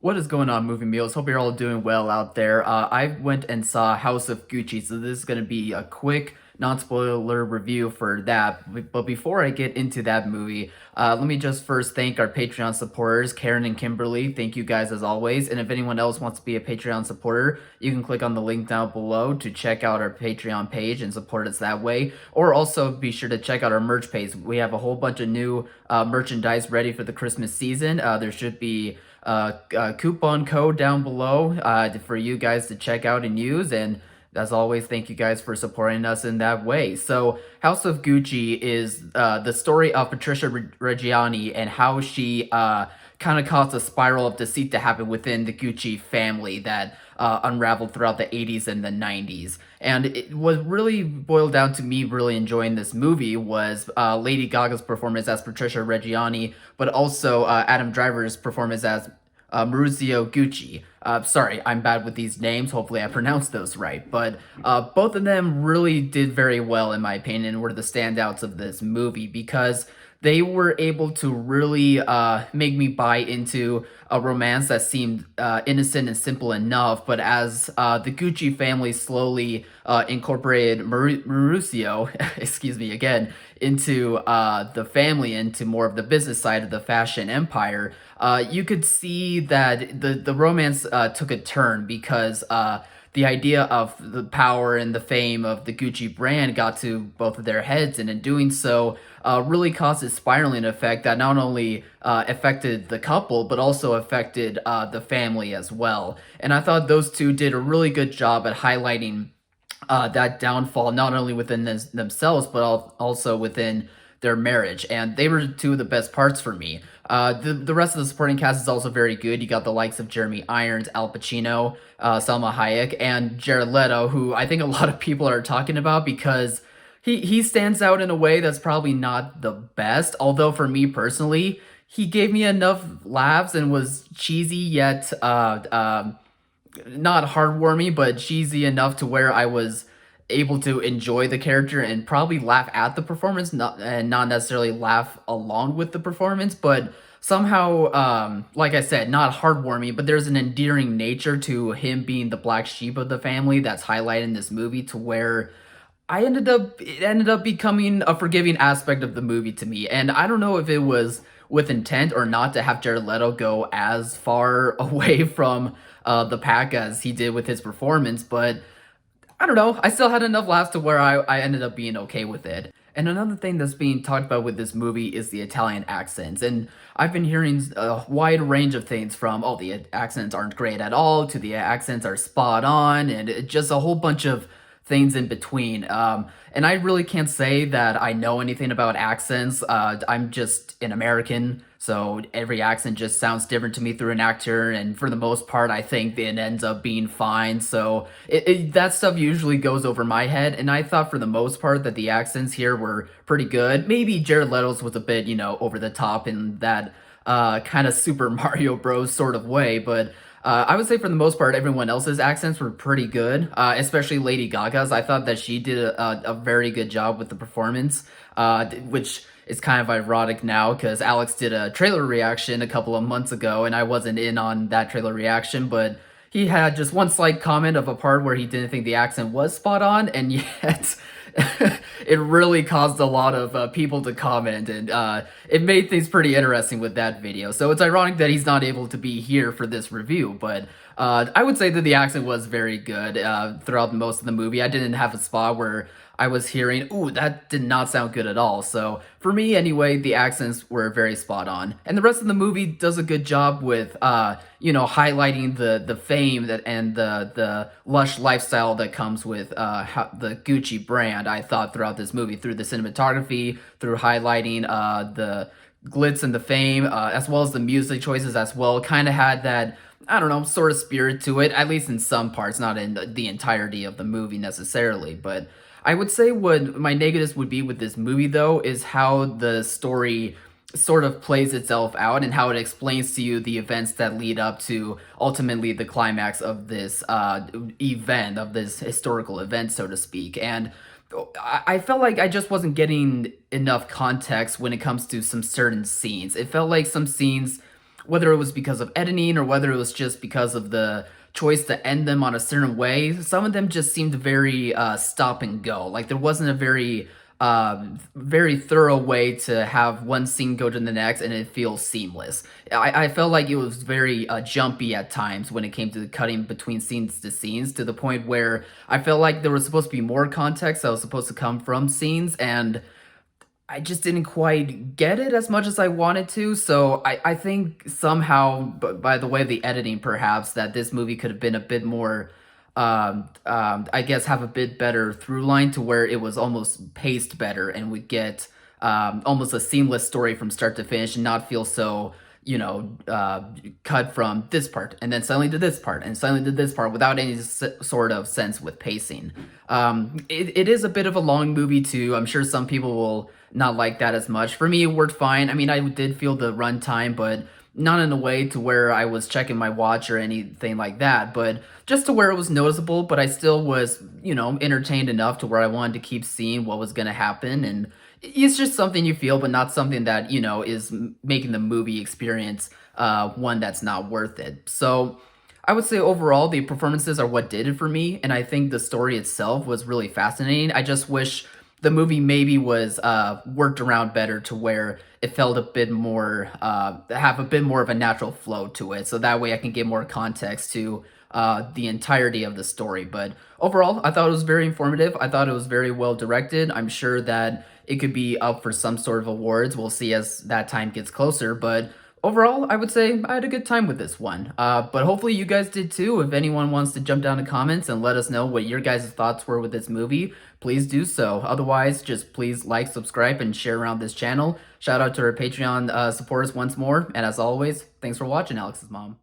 What is going on, Movie Meals? Hope you're all doing well out there. I went and saw House of Gucci, so this is going to be a quick, non-spoiler review for that. But before I get into that movie, let me just first thank our Patreon supporters, Karen and Kimberly. Thank you guys as always. And if anyone else wants to be a Patreon supporter, you can click on the link down below to check out our Patreon page and support us that way. Or also be sure to check out our merch page. We have a whole bunch of new merchandise ready for the Christmas season. There should be coupon code down below for you guys to check out and use. And as always, thank you guys for supporting us in that way. So, House of Gucci is the story of Patricia Reggiani and how she kind of caused a spiral of deceit to happen within the Gucci family that unraveled throughout the 80s and the 90s. And it was really boiled down to me really enjoying this movie was Lady Gaga's performance as Patricia Reggiani, but also Adam Driver's performance as Maurizio Gucci. Sorry, I'm bad with these names. Hopefully, I pronounced those right. But both of them really did very well, in my opinion, and were the standouts of this movie because they were able to really make me buy into a romance that seemed innocent and simple enough. But as the Gucci family slowly incorporated Mauricio, excuse me again, into the family, into more of the business side of the fashion empire, you could see that the romance took a turn because the idea of the power and the fame of the Gucci brand got to both of their heads, and in doing so, really caused a spiraling effect that not only affected the couple, but also affected the family as well. And I thought those two did a really good job at highlighting that downfall, not only within themselves, but also within their marriage. And they were two of the best parts for me. The rest of the supporting cast is also very good. You got the likes of Jeremy Irons, Al Pacino, Salma Hayek, and Jared Leto, who I think a lot of people are talking about because he stands out in a way that's probably not the best. Although for me personally, he gave me enough laughs and was cheesy yet not heartwarming, but cheesy enough to where I was able to enjoy the character and probably laugh at the performance, not necessarily laugh along with the performance, but somehow, like I said, not heartwarming, but there's an endearing nature to him being the black sheep of the family that's highlighted in this movie to where it ended up becoming a forgiving aspect of the movie to me. And I don't know if it was with intent or not to have Jared Leto go as far away from the pack as he did with his performance, but I don't know. I still had enough laughs to where I ended up being okay with it. And another thing that's being talked about with this movie is the Italian accents. And I've been hearing a wide range of things from, oh, the accents aren't great at all, to the accents are spot on, and just a whole bunch of things in between. And I really can't say that I know anything about accents. I'm just an American, so every accent just sounds different to me through an actor, and for the most part, I think it ends up being fine. So that stuff usually goes over my head, and I thought for the most part that the accents here were pretty good. Maybe Jared Leto's was a bit, over the top in that kind of Super Mario Bros. Sort of way, but I would say for the most part, everyone else's accents were pretty good, especially Lady Gaga's. I thought that she did a very good job with the performance, which is kind of ironic now because Alex did a trailer reaction a couple of months ago, and I wasn't in on that trailer reaction, but he had just one slight comment of a part where he didn't think the accent was spot on, and yet it really caused a lot of people to comment, and it made things pretty interesting with that video. So it's ironic that he's not able to be here for this review, but I would say that the accent was very good throughout most of the movie. I didn't have a spot where I was hearing, ooh, that did not sound good at all. So for me, anyway, the accents were very spot on. And the rest of the movie does a good job with, highlighting the fame and the lush lifestyle that comes with the Gucci brand, I thought, throughout this movie, through the cinematography, through highlighting the glitz and the fame, as well as the music choices as well, kind of had that, I don't know, sort of spirit to it, at least in some parts, not in the entirety of the movie necessarily, but I would say what my negatives would be with this movie, though, is how the story sort of plays itself out and how it explains to you the events that lead up to ultimately the climax of this event, of this historical event, so to speak. And I felt like I just wasn't getting enough context when it comes to some certain scenes. It felt like some scenes whether it was because of editing or whether it was just because of the choice to end them on a certain way, some of them just seemed very stop and go. Like there wasn't a very thorough way to have one scene go to the next and it feels seamless. I felt like it was very jumpy at times when it came to cutting between scenes to scenes, to the point where I felt like there was supposed to be more context that was supposed to come from scenes, and I just didn't quite get it as much as I wanted to. So I think somehow, by the way of the editing, perhaps that this movie could have been a bit more, I guess, have a bit better through line to where it was almost paced better and we get almost a seamless story from start to finish and not feel so, cut from this part and then suddenly to this part and suddenly to this part without any sort of sense with pacing. It is a bit of a long movie too. I'm sure some people will not like that as much. For me, it worked fine. I mean, I did feel the runtime, but not in a way to where I was checking my watch or anything like that, but just to where it was noticeable, but I still was, entertained enough to where I wanted to keep seeing what was going to happen. And it's just something you feel, but not something that, is making the movie experience one that's not worth it. So I would say overall, the performances are what did it for me, and I think the story itself was really fascinating. I just wish the movie maybe was worked around better to where it felt a bit more have a bit more of a natural flow to it, so that way I can get more context to the entirety of the story. But overall, I thought it was very informative. I thought it was very well directed. I'm sure that it could be up for some sort of awards. We'll see as that time gets closer, but overall, I would say I had a good time with this one. But hopefully you guys did too. If anyone wants to jump down in the comments and let us know what your guys' thoughts were with this movie, please do so. Otherwise, just please like, subscribe, and share around this channel. Shout out to our Patreon supporters once more. And as always, thanks for watching, Alex's mom.